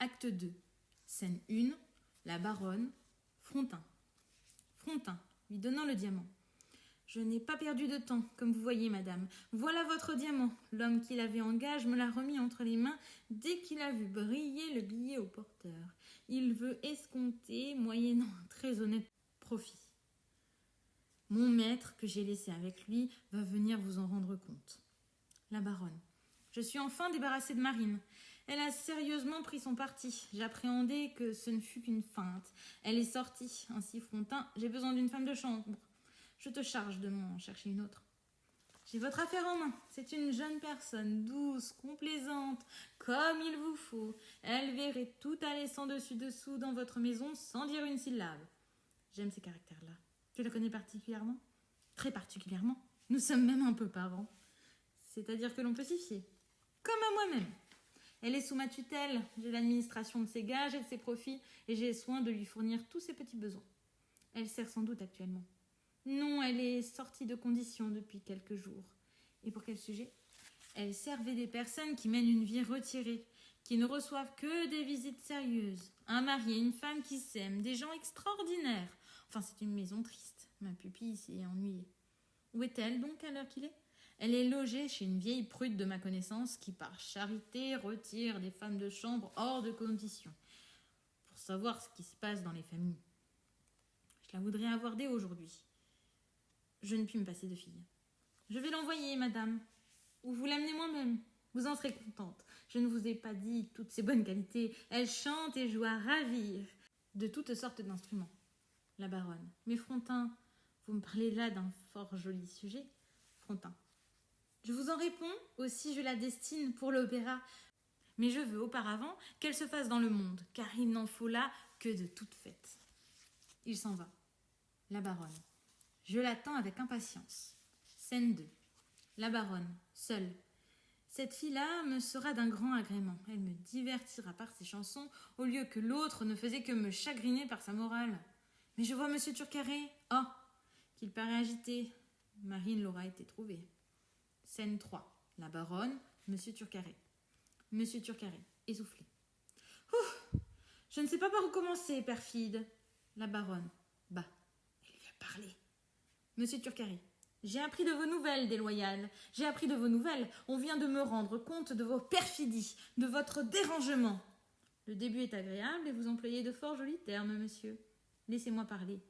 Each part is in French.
Acte 2. Scène 1. La baronne. Frontin. Frontin, lui donnant le diamant. Je n'ai pas perdu de temps, comme vous voyez, madame. Voilà votre diamant. L'homme qui l'avait en gage me l'a remis entre les mains dès qu'il a vu briller le billet au porteur. Il veut escompter, moyennant un très honnête profit. Mon maître, que j'ai laissé avec lui, va venir vous en rendre compte. La baronne. Je suis enfin débarrassée de Marine. Elle a sérieusement pris son parti. J'appréhendais que ce ne fût qu'une feinte. Elle est sortie. Ainsi, Frontin, j'ai besoin d'une femme de chambre. Je te charge de m'en chercher une autre. J'ai votre affaire en main. C'est une jeune personne, douce, complaisante, comme il vous faut. Elle verrait tout aller sans dessus-dessous dans votre maison sans dire une syllabe. J'aime ces caractères-là. Tu la connais particulièrement? Très particulièrement. Nous sommes même un peu parents. C'est-à-dire que l'on peut s'y fier. Comme à moi-même. Elle est sous ma tutelle. J'ai l'administration de ses gages et de ses profits et j'ai soin de lui fournir tous ses petits besoins. Elle sert sans doute actuellement. Non, elle est sortie de condition depuis quelques jours. Et pour quel sujet? Elle servait des personnes qui mènent une vie retirée, qui ne reçoivent que des visites sérieuses. Un mari et une femme qui s'aiment, des gens extraordinaires. Enfin, c'est une maison triste. Ma pupille s'y est ennuyée. Où est-elle donc à l'heure qu'il est? Elle est logée chez une vieille prude de ma connaissance qui, par charité, retire des femmes de chambre hors de condition, pour savoir ce qui se passe dans les familles. Je la voudrais avoir dès aujourd'hui. Je ne puis me passer de fille. Je vais l'envoyer, madame. Ou vous l'amenez moi-même. Vous en serez contente. Je ne vous ai pas dit toutes ses bonnes qualités. Elle chante et joue à ravir. De toutes sortes d'instruments. La baronne. Mais Frontin, vous me parlez là d'un fort joli sujet. Frontin. Je vous en réponds, aussi je la destine pour l'opéra. Mais je veux auparavant qu'elle se fasse dans le monde, car il n'en faut là que de toutes faites. Il s'en va. La baronne. Je l'attends avec impatience. Scène 2. La baronne, seule. Cette fille-là me sera d'un grand agrément. Elle me divertira par ses chansons, au lieu que l'autre ne faisait que me chagriner par sa morale. Mais je vois monsieur Turcaret. Oh, qu'il paraît agité. Marine l'aura été trouvée. Scène 3. La baronne, monsieur Turcaret. Monsieur Turcaret, essoufflé. Ouh, je ne sais pas par où commencer, perfide. La baronne. Bah, elle lui a parlé. Monsieur Turcaret. J'ai appris de vos nouvelles, déloyales. J'ai appris de vos nouvelles. On vient de me rendre compte de vos perfidies, de votre dérangement. Le début est agréable et vous employez de fort jolis termes, monsieur. Laissez-moi parler.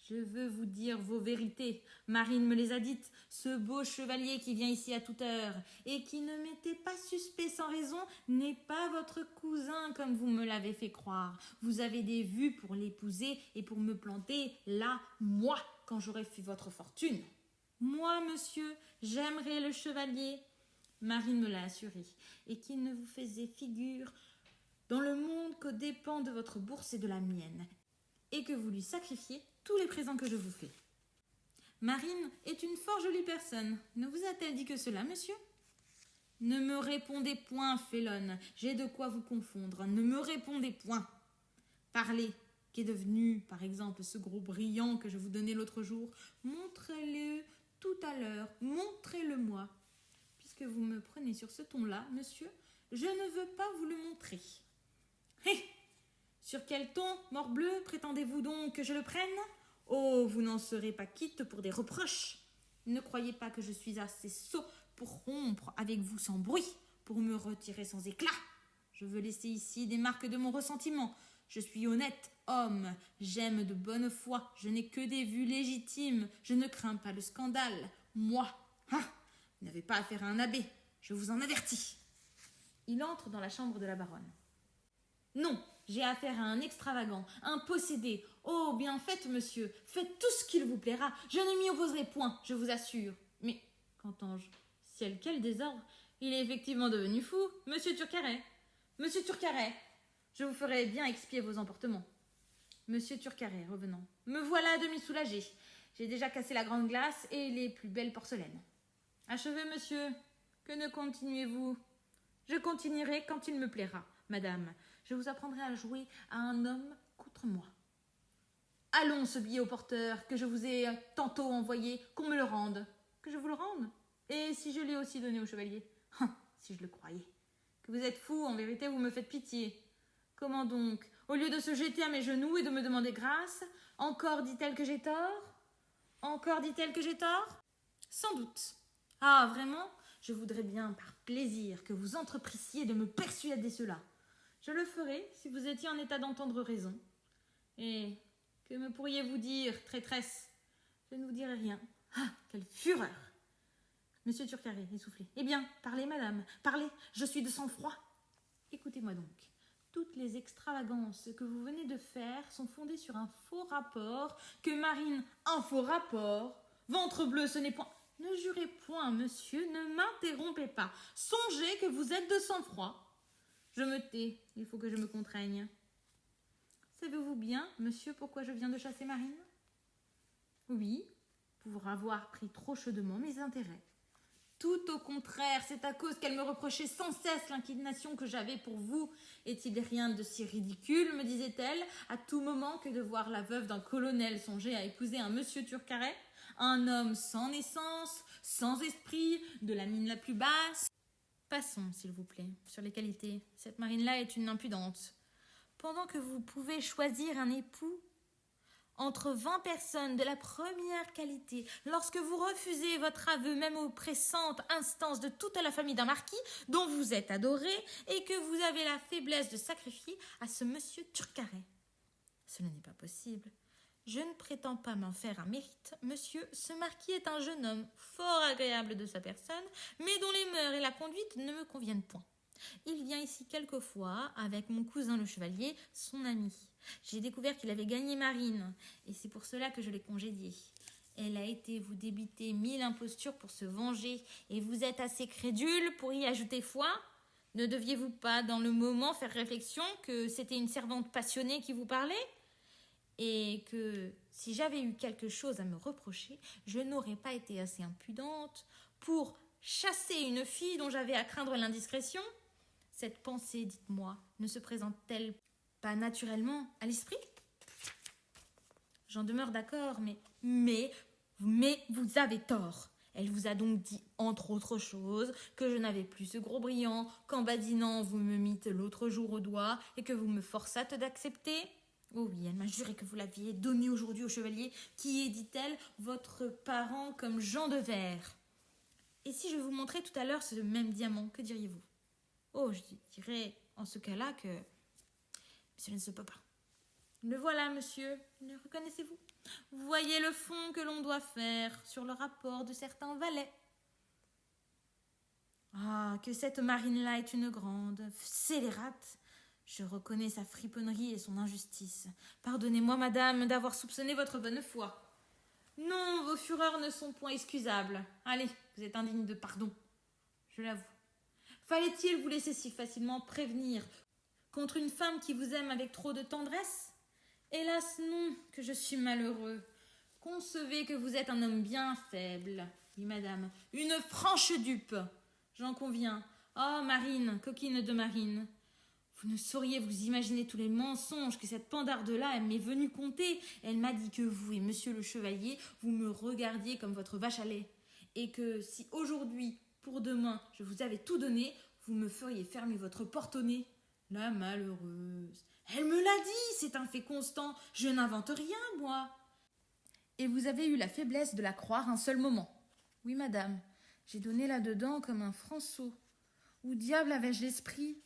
Je veux vous dire vos vérités. Marine me les a dites. Ce beau chevalier qui vient ici à toute heure et qui ne m'était pas suspect sans raison n'est pas votre cousin comme vous me l'avez fait croire. Vous avez des vues pour l'épouser et pour me planter là, moi, quand j'aurai fait votre fortune. Moi, monsieur, j'aimerais le chevalier. Marine me l'a assuré et qu'il ne vous faisait figure dans le monde qu'aux dépens de votre bourse et de la mienne et que vous lui sacrifiez tous les présents que je vous fais. Marine est une fort jolie personne. Ne vous a-t-elle dit que cela, monsieur? Ne me répondez point, félonne. J'ai de quoi vous confondre. Ne me répondez point. Parlez. Qu'est devenu, par exemple, ce gros brillant que je vous donnais l'autre jour? Montrez-le tout à l'heure. Montrez-le-moi. Puisque vous me prenez sur ce ton-là, monsieur, je ne veux pas vous le montrer. Hé! Sur quel ton, morbleu, prétendez-vous donc que je le prenne? Oh, vous n'en serez pas quitte pour des reproches. Ne croyez pas que je suis assez sot pour rompre avec vous sans bruit, pour me retirer sans éclat. Je veux laisser ici des marques de mon ressentiment. Je suis honnête homme, j'aime de bonne foi, je n'ai que des vues légitimes, je ne crains pas le scandale. Moi, vous n'avez pas affaire à un abbé, je vous en avertis. Il entre dans la chambre de la baronne. Non, j'ai affaire à un extravagant, un possédé. Oh, bien faites, monsieur, faites tout ce qu'il vous plaira. Je ne m'y opposerai point, je vous assure. Mais, qu'entends-je? Ciel, quel désordre! Il est effectivement devenu fou, monsieur Turcaret. Monsieur Turcaret, je vous ferai bien expier vos emportements. Monsieur Turcaret, revenant. Me voilà demi-soulagé. J'ai déjà cassé la grande glace et les plus belles porcelaines. Achevez, monsieur. Que ne continuez-vous? Je continuerai quand il me plaira. Madame, je vous apprendrai à jouer à un homme contre moi. Allons, ce billet au porteur que je vous ai tantôt envoyé, qu'on me le rende. Que je vous le rende? Et si je l'ai aussi donné au chevalier? Si je le croyais. Que vous êtes fou, en vérité, vous me faites pitié. Comment donc? Au lieu de se jeter à mes genoux et de me demander grâce, encore dit-elle que j'ai tort? Encore dit-elle que j'ai tort? Sans doute. Ah, vraiment? Je voudrais bien, par plaisir, que vous entreprissiez de me persuader cela. Je le ferai si vous étiez en état d'entendre raison. Et que me pourriez-vous dire, traîtresse? Je ne vous dirai rien. Ah, quelle fureur! Monsieur Turcaret, essoufflé. Eh bien, parlez, madame, parlez, je suis de sang-froid. Écoutez-moi donc. Toutes les extravagances que vous venez de faire sont fondées sur un faux rapport, que Marine, un faux rapport. Ventre bleu, ce n'est point... Ne jurez point, monsieur, ne m'interrompez pas. Songez que vous êtes de sang-froid. Je me tais, il faut que je me contraigne. Savez-vous bien, monsieur, pourquoi je viens de chasser Marine? Oui, pour avoir pris trop chaudement mes intérêts. Tout au contraire, c'est à cause qu'elle me reprochait sans cesse l'inclination que j'avais pour vous. Est-il rien de si ridicule, me disait-elle, à tout moment que de voir la veuve d'un colonel songer à épouser un monsieur Turcaret, un homme sans naissance, sans esprit, de la mine la plus basse. Passons, s'il vous plaît, sur les qualités. Cette Marine-là est une impudente. Pendant que vous pouvez choisir un époux entre 20 personnes de la première qualité, lorsque vous refusez votre aveu même aux pressantes instances de toute la famille d'un marquis dont vous êtes adoré et que vous avez la faiblesse de sacrifier à ce monsieur Turcaret. Cela n'est pas possible. Je ne prétends pas m'en faire un mérite, monsieur. Ce marquis est un jeune homme fort agréable de sa personne, mais dont les mœurs et la conduite ne me conviennent point. Il vient ici quelquefois avec mon cousin le chevalier, son ami. J'ai découvert qu'il avait gagné Marine, et c'est pour cela que je l'ai congédié. Elle a été vous débiter 1000 impostures pour se venger, et vous êtes assez crédule pour y ajouter foi? Ne deviez-vous pas, dans le moment, faire réflexion que c'était une servante passionnée qui vous parlait? Et que, si j'avais eu quelque chose à me reprocher, je n'aurais pas été assez impudente pour chasser une fille dont j'avais à craindre l'indiscrétion? Cette pensée, dites-moi, ne se présente-t-elle pas naturellement à l'esprit? J'en demeure d'accord, mais vous avez tort. Elle vous a donc dit, entre autres choses, que je n'avais plus ce gros brillant, qu'en badinant vous me mîtes l'autre jour au doigt et que vous me forçâtes d'accepter. Oh oui, elle m'a juré que vous l'aviez donné aujourd'hui au chevalier, qui est, dit-elle, votre parent comme Jean de Verre. Et si je vous montrais tout à l'heure ce même diamant, que diriez-vous? Oh, je dirais en ce cas-là que cela ne se peut pas. Le voilà, monsieur, le reconnaissez-vous? Vous voyez le fond que l'on doit faire sur le rapport de certains valets. Ah, que cette Marine-là est une grande scélérate. Je reconnais sa friponnerie et son injustice. Pardonnez-moi, madame, d'avoir soupçonné votre bonne foi. Non, vos fureurs ne sont point excusables. Allez, vous êtes indigne de pardon. Je l'avoue. Fallait-il vous laisser si facilement prévenir contre une femme qui vous aime avec trop de tendresse? Hélas non, que je suis malheureux. Concevez que vous êtes un homme bien faible. Oui, madame, une franche dupe. J'en conviens. Oh, Marine, coquine de Marine. Vous ne sauriez vous imaginer tous les mensonges que cette pandarde-là m'est venue conter. Elle m'a dit que vous et monsieur le chevalier, vous me regardiez comme votre vache à lait. Et que si aujourd'hui, pour demain, je vous avais tout donné, vous me feriez fermer votre porte au nez. La malheureuse. Elle me l'a dit, c'est un fait constant. Je n'invente rien, moi. Et vous avez eu la faiblesse de la croire un seul moment. Oui, madame, j'ai donné là-dedans comme un franc-sot. Où diable avais-je l'esprit?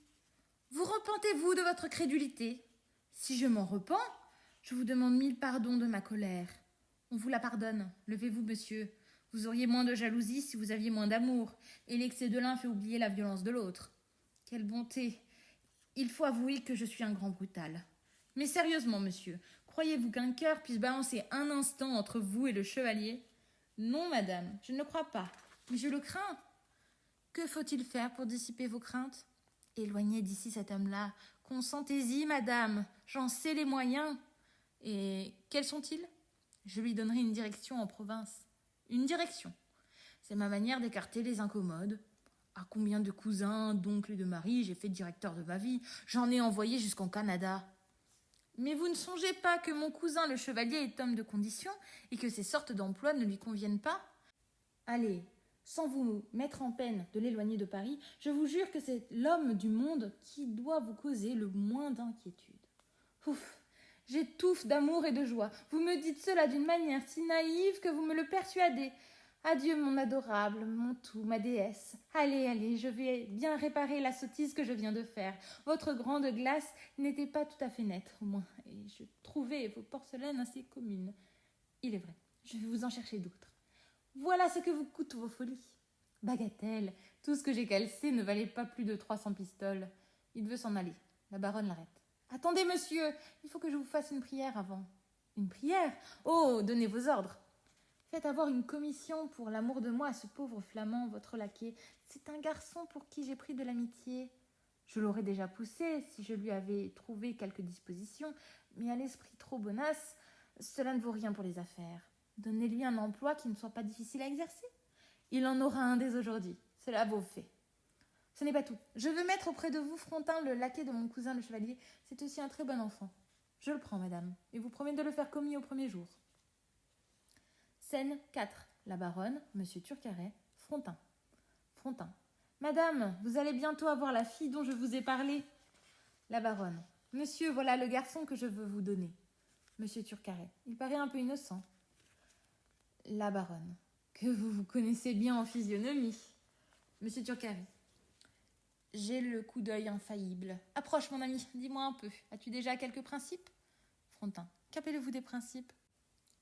Vous repentez-vous de votre crédulité? Si je m'en repens, je vous demande 1000 pardons de ma colère. On vous la pardonne. Levez-vous, monsieur. Vous auriez moins de jalousie si vous aviez moins d'amour, et l'excès de l'un fait oublier la violence de l'autre. Quelle bonté! Il faut avouer que je suis un grand brutal. Mais sérieusement, monsieur, croyez-vous qu'un cœur puisse balancer un instant entre vous et le chevalier? Non, madame, je ne le crois pas, mais je le crains. Que faut-il faire pour dissiper vos craintes? Éloignez d'ici cet homme-là. Consentez-y, madame, j'en sais les moyens. Et quels sont-ils? Je lui donnerai une direction en province. Une direction. C'est ma manière d'écarter les incommodes. À combien de cousins, d'oncles et de maris j'ai fait directeur de ma vie? J'en ai envoyé jusqu'en Canada. Mais vous ne songez pas que mon cousin le chevalier est homme de condition et que ces sortes d'emplois ne lui conviennent pas? Allez, Sans vous mettre en peine de l'éloigner de Paris, je vous jure que c'est l'homme du monde qui doit vous causer le moins d'inquiétude. Ouf, j'étouffe d'amour et de joie. Vous me dites cela d'une manière si naïve que vous me le persuadez. Adieu, mon adorable, mon tout, ma déesse. Allez, allez, je vais bien réparer la sottise que je viens de faire. Votre grande glace n'était pas tout à fait nette, au moins, et je trouvais vos porcelaines assez communes. Il est vrai, je vais vous en chercher d'autres. Voilà ce que vous coûtent vos folies. Bagatelle, tout ce que j'ai calcé ne valait pas plus de 300 pistoles. Il veut s'en aller. La baronne l'arrête. Attendez, monsieur, il faut que je vous fasse une prière avant. Une prière? Oh, donnez vos ordres. Faites avoir une commission pour l'amour de moi à ce pauvre flamand, votre laquais. C'est un garçon pour qui j'ai pris de l'amitié. Je l'aurais déjà poussé si je lui avais trouvé quelque disposition, mais à l'esprit trop bonasse, cela ne vaut rien pour les affaires. Donnez-lui un emploi qui ne soit pas difficile à exercer. Il en aura un dès aujourd'hui. Cela vaut fait. Ce n'est pas tout. Je veux mettre auprès de vous Frontin, le laquais de mon cousin le chevalier. C'est aussi un très bon enfant. Je le prends, madame, et vous promets de le faire commis au premier jour. Scène 4. La baronne, monsieur Turcaret, Frontin. Frontin. Madame, vous allez bientôt avoir la fille dont je vous ai parlé. La baronne. Monsieur, voilà le garçon que je veux vous donner. Monsieur Turcaret. Il paraît un peu innocent. La baronne. Que vous vous connaissez bien en physionomie. Monsieur Turcaret. J'ai le coup d'œil infaillible. Approche, mon ami, dis-moi un peu. As-tu déjà quelques principes? Frontin. Qu'appelez-vous des principes?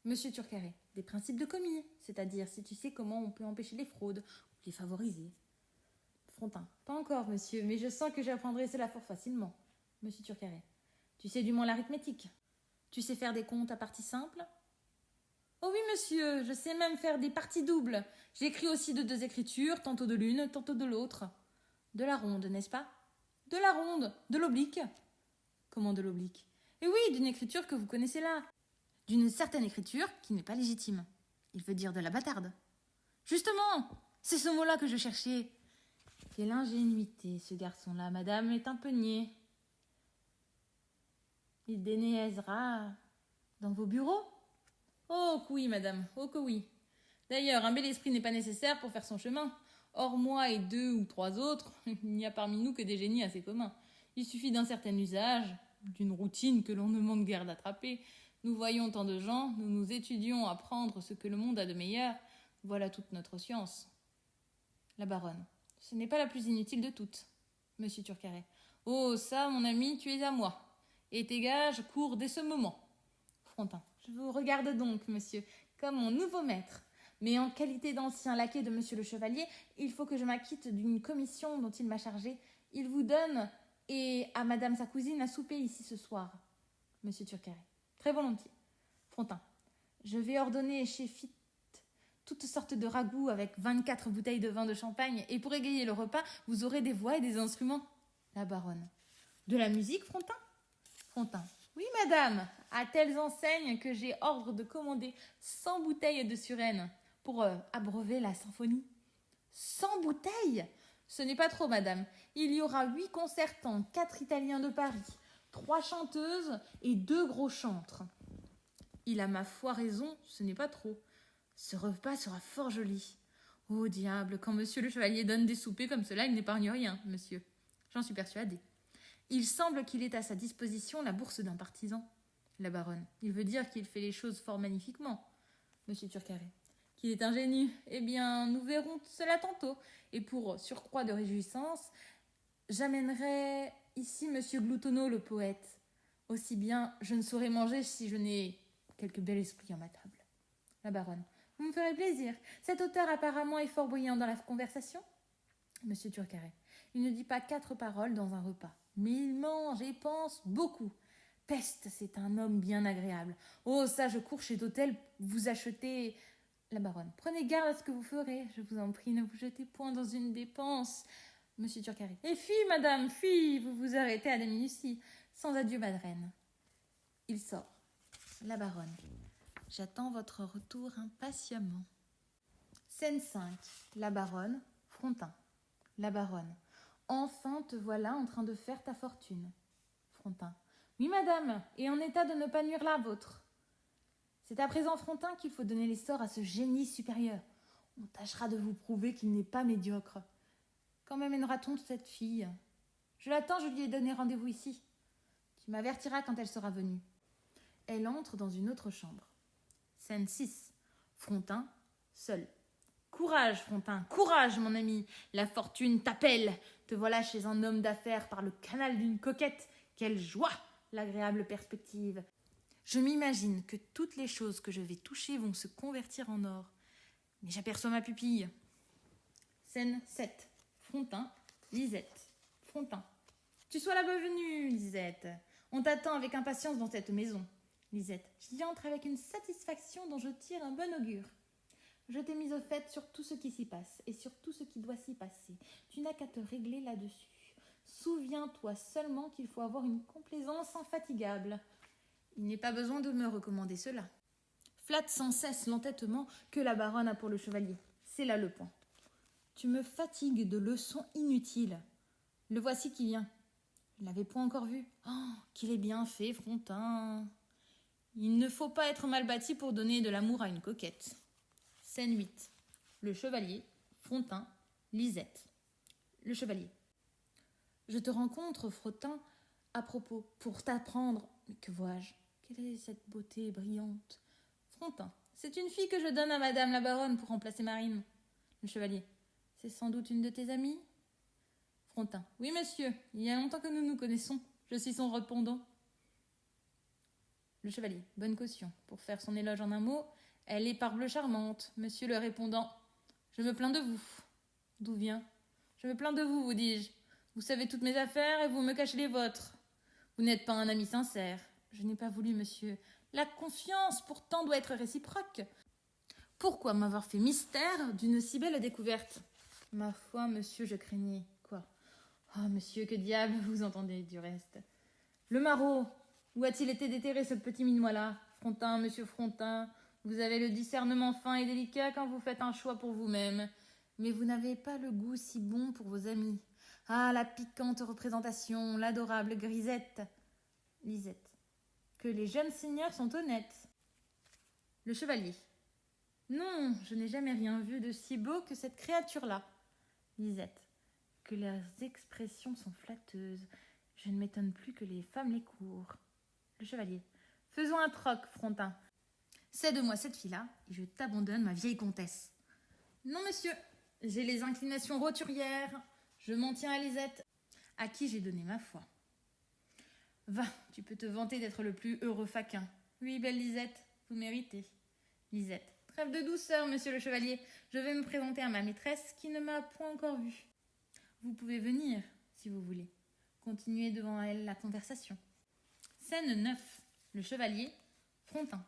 Monsieur Turcaret. Des principes de commis, c'est-à-dire si tu sais comment on peut empêcher les fraudes ou les favoriser. Frontin. Pas encore, monsieur, mais je sens que j'apprendrai cela fort facilement. Monsieur Turcaret. Tu sais du moins l'arithmétique? Tu sais faire des comptes à partie simple? Oh oui, monsieur, je sais même faire des parties doubles. J'écris aussi de deux écritures, tantôt de l'une, tantôt de l'autre. De la ronde, n'est-ce pas? De la ronde, de l'oblique. Comment de l'oblique? Eh oui, d'une écriture que vous connaissez là. D'une certaine écriture qui n'est pas légitime. Il veut dire de la bâtarde. Justement, c'est ce mot-là que je cherchais. Quelle ingénuité, ce garçon-là, madame, est un peu niais. Il déniaisera dans vos bureaux? Oh que oui, madame, oh que oui. D'ailleurs, un bel esprit n'est pas nécessaire pour faire son chemin. Or, moi et 2 ou 3 autres, il n'y a parmi nous que des génies assez communs. Il suffit d'un certain usage, d'une routine que l'on ne manque guère d'attraper. Nous voyons tant de gens, nous nous étudions à prendre ce que le monde a de meilleur. Voilà toute notre science. La baronne. Ce n'est pas la plus inutile de toutes. Monsieur Turcaret. Oh, ça, mon ami, tu es à moi. Et tes gages courent dès ce moment. Frontin. Je vous regarde donc, monsieur, comme mon nouveau maître. Mais en qualité d'ancien laquais de monsieur le chevalier, il faut que je m'acquitte d'une commission dont il m'a chargé. Il vous donne, et à madame sa cousine, à souper ici ce soir. Monsieur Turcaret. Très volontiers. Frontin. Je vais ordonner chez Fitte toutes sortes de ragoûts avec 24 bouteilles de vin de champagne, et pour égayer le repas, vous aurez des voix et des instruments. La baronne. De la musique, Frontin? Frontin. Oui, madame, à telles enseignes que j'ai ordre de commander 100 bouteilles de Suresnes pour abreuver la symphonie. 100 bouteilles? Ce n'est pas trop, madame. Il y aura 8 concertants, 4 Italiens de Paris, 3 chanteuses et 2 gros chantres. Il a ma foi raison, ce n'est pas trop. Ce repas sera fort joli. Oh diable, quand monsieur le chevalier donne des soupers comme cela, il n'épargne rien, monsieur. J'en suis persuadée. Il semble qu'il ait à sa disposition la bourse d'un partisan. La baronne. Il veut dire qu'il fait les choses fort magnifiquement. Monsieur Turcaret. Qu'il est ingénu. Eh bien, nous verrons cela tantôt. Et pour surcroît de réjouissance, j'amènerai ici monsieur Gloutonneau, le poète. Aussi bien, je ne saurais manger si je n'ai quelque bel esprit à ma table. La baronne. Vous me ferez plaisir. Cet auteur apparemment est fort bruyant dans la conversation. Monsieur Turcaret. Il ne dit pas 4 paroles dans un repas. Mais il mange et pense beaucoup. Peste, c'est un homme bien agréable. Oh, ça, je cours chez d'hôtel vous acheter... La baronne. Prenez garde à ce que vous ferez. Je vous en prie, ne vous jetez point dans une dépense. Monsieur Turcaret. Et fi, madame, fi, vous vous arrêtez à des minuties. Sans adieu, madeleine. Il sort. La baronne. J'attends votre retour impatiemment. Scène 5. La baronne, Frontin. La baronne. Enfin, te voilà en train de faire ta fortune. Frontin. Oui, madame, et en état de ne pas nuire la vôtre. C'est à présent, Frontin, qu'il faut donner l'essor à ce génie supérieur. On tâchera de vous prouver qu'il n'est pas médiocre. Quand m'amènera-t-on cette fille? Je l'attends, je lui ai donné rendez-vous ici. Tu m'avertiras quand elle sera venue. » Elle entre dans une autre chambre. Scène 6. Frontin, seul. « Courage, Frontin, courage, mon ami. La fortune t'appelle. Te voilà chez un homme d'affaires par le canal d'une coquette. Quelle joie, l'agréable perspective. Je m'imagine que toutes les choses que je vais toucher vont se convertir en or. Mais j'aperçois ma pupille. » Scène 7. Frontin, Lisette. Frontin. « Tu sois la bienvenue, Lisette. On t'attend avec impatience dans cette maison. » Lisette. « J'y entre avec une satisfaction dont je tire un bon augure. Je t'ai mise au fait sur tout ce qui s'y passe et sur tout ce qui doit s'y passer. Tu n'as qu'à te régler là-dessus. Souviens-toi seulement qu'il faut avoir une complaisance infatigable. » Il n'est pas besoin de me recommander cela. Flatte sans cesse l'entêtement que la baronne a pour le chevalier. C'est là le point. Tu me fatigues de leçons inutiles. Le voici qui vient. Je ne l'avais point encore vu. Oh, qu'il est bien fait, Frontin. Il ne faut pas être mal bâti pour donner de l'amour à une coquette. Scène 8. Le chevalier, Frontin, Lisette. Le chevalier. Je te rencontre, Frontin, à propos, pour t'apprendre. Mais que vois-je? Quelle est cette beauté brillante? Frontin. C'est une fille que je donne à madame la baronne pour remplacer Marine. Le chevalier. C'est sans doute une de tes amies? Frontin. Oui, monsieur. Il y a longtemps que nous nous connaissons. Je suis son répondant. Le chevalier. Bonne caution. Pour faire son éloge en un mot, elle est parbleu charmante. Monsieur le répondant. Je me plains de vous. D'où vient? Je me plains de vous, vous dis-je. Vous savez toutes mes affaires et vous me cachez les vôtres. Vous n'êtes pas un ami sincère. Je n'ai pas voulu, monsieur. La confiance, pourtant, doit être réciproque. Pourquoi m'avoir fait mystère d'une si belle découverte? Ma foi, monsieur, je craignais. Quoi? Oh, monsieur, que diable vous entendez du reste? Le maraud, où a-t-il été déterré ce petit minois-là? Frontin, monsieur Frontin, vous avez le discernement fin et délicat quand vous faites un choix pour vous-même. Mais vous n'avez pas le goût si bon pour vos amis. Ah, la piquante représentation, l'adorable grisette. Lisette. Que les jeunes seigneurs sont honnêtes. Le chevalier. Non, je n'ai jamais rien vu de si beau que cette créature-là. Lisette. Que leurs expressions sont flatteuses. Je ne m'étonne plus que les femmes les courent. Le chevalier. Faisons un troc, Frontin. Cède-moi cette fille-là, et je t'abandonne ma vieille comtesse. Non, monsieur, j'ai les inclinations roturières. Je m'en tiens à Lisette, à qui j'ai donné ma foi. Va, tu peux te vanter d'être le plus heureux faquin. Oui, belle Lisette, vous méritez. Lisette. Trêve de douceur, monsieur le chevalier. Je vais me présenter à ma maîtresse qui ne m'a point encore vue. Vous pouvez venir, si vous voulez. Continuez devant elle la conversation. Scène 9. Le chevalier, Frontin.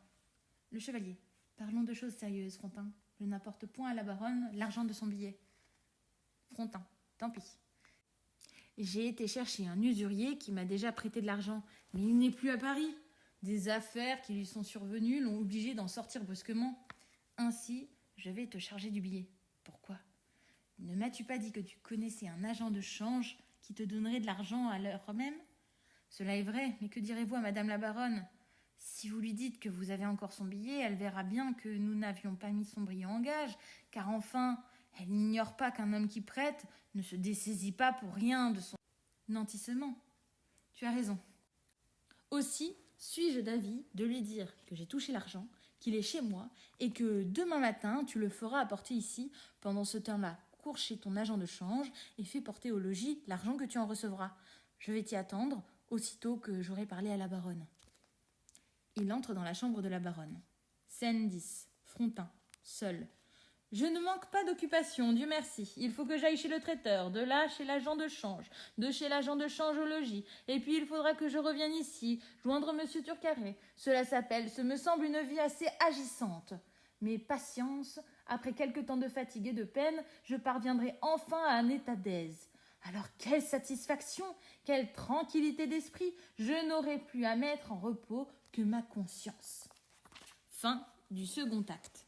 Le chevalier. Parlons de choses sérieuses, Frontin. Je n'apporte point à la baronne l'argent de son billet. Frontin. Tant pis. J'ai été chercher un usurier qui m'a déjà prêté de l'argent, mais il n'est plus à Paris. Des affaires qui lui sont survenues l'ont obligé d'en sortir brusquement. Ainsi, je vais te charger du billet. Pourquoi? Ne m'as-tu pas dit que tu connaissais un agent de change qui te donnerait de l'argent à l'heure même? Cela est vrai, mais que direz-vous à madame la baronne? Si vous lui dites que vous avez encore son billet, elle verra bien que nous n'avions pas mis son brillant en gage, car enfin, elle n'ignore pas qu'un homme qui prête ne se dessaisit pas pour rien de son nantissement. Tu as raison. Aussi, suis-je d'avis de lui dire que j'ai touché l'argent, qu'il est chez moi, et que demain matin, tu le feras apporter ici. Pendant ce temps-là, cours chez ton agent de change et fais porter au logis l'argent que tu en recevras. Je vais t'y attendre, aussitôt que j'aurai parlé à la baronne. Il entre dans la chambre de la baronne. Scène 10. Frontin, seul. Je ne manque pas d'occupation, Dieu merci. Il faut que j'aille chez le traiteur, de là chez l'agent de change, de chez l'agent de change au logis. Et puis il faudra que je revienne ici, joindre monsieur Turcaret. Ce me semble une vie assez agissante. Mais patience, après quelque temps de fatigue et de peine, je parviendrai enfin à un état d'aise. Alors quelle satisfaction, quelle tranquillité d'esprit, je n'aurai plus à mettre en repos que ma conscience. Fin du second acte.